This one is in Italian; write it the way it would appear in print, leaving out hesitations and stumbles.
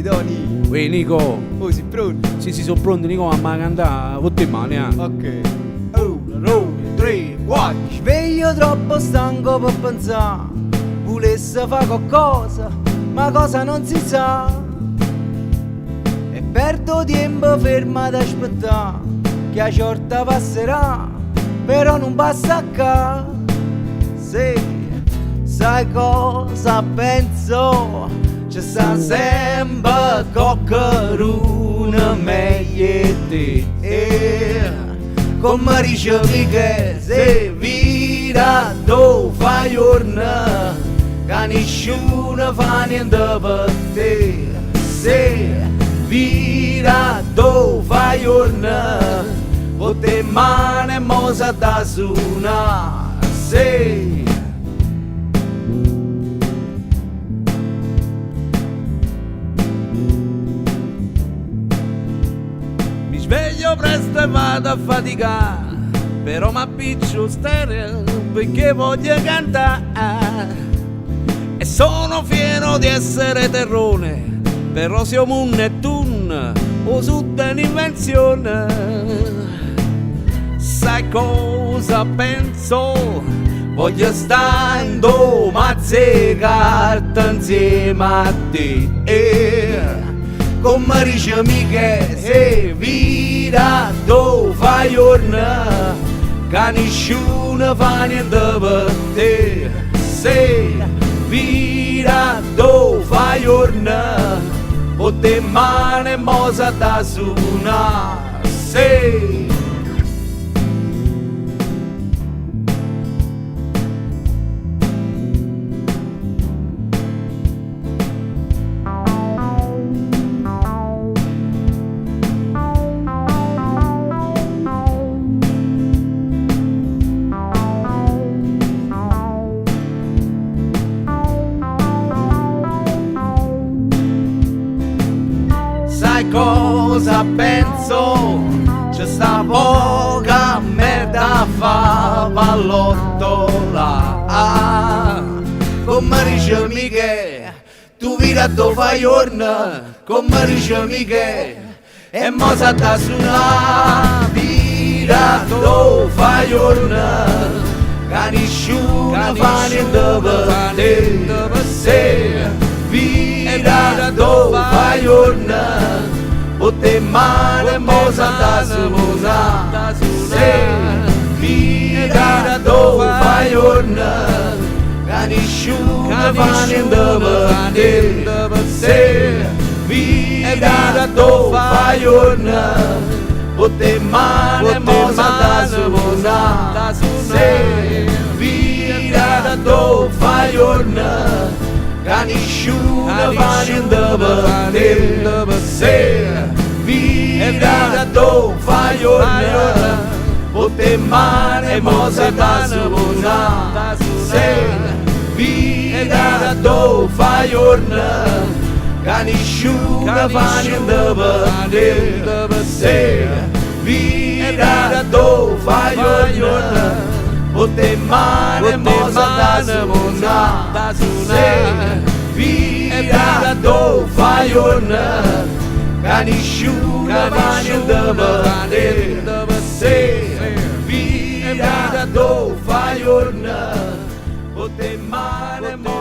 Tony. Uè Nico. Oh, sei pronto? Sì, sono pronto Nico, ma a cantare, con te mani, Ok. 1, 2, 3, 4. Sveglio troppo stanco per pensare. Volesse fare qualcosa, ma cosa non si sa. E perdo tempo fermo ad aspettare che la sorta passerà, però non passa qua. Sì, sai cosa penso? Ci sta sempre qualcuno meglio di te. Come dicevi che se vita tu fai giorno, che nessuno fa niente per te. Se vita tu fai giorno, con te mani e mosa da suonare. Se sveglio presto e vado a faticare, però mi appiccio stereo perché voglio cantare. E sono fiero di essere terrone, però siamo un Nettuno o sud è un'invenzione. Sai cosa penso? Voglio stare in mazzecarta insieme a te. Come dice che se vita tu fai giorno, che nessuno fa niente per te. Se vita tu fai giorno, con te mani e mosa da suonare. Se sai cosa penso? C'è sta poca merda a fa pallottola. Come dice che tu vita tu fai giorno, come dice che e mo sa da suonare. Vita tu fai giorno, che nessuno fa niente per te. Se vita tu fai giorno, con te mani e mosa da suonare. Se vita tu fai giorno, che nessuno fa niente per te. Se vita tu fai giorno, con te mani e mosa da suonare. Se vita tu fai giorno, che nessuno fa niente per te. Se vita tu fai giorno, con te mani e mosa da suonare. Se vita tu fai giorno, che nessuno fa niente per te. Se vita tu fai giorno, con te mani e mosa da suonare. Se vita tu fai giorno, che nessuno fa niente per te. Se vita tu fai giorno, con te mani e mosa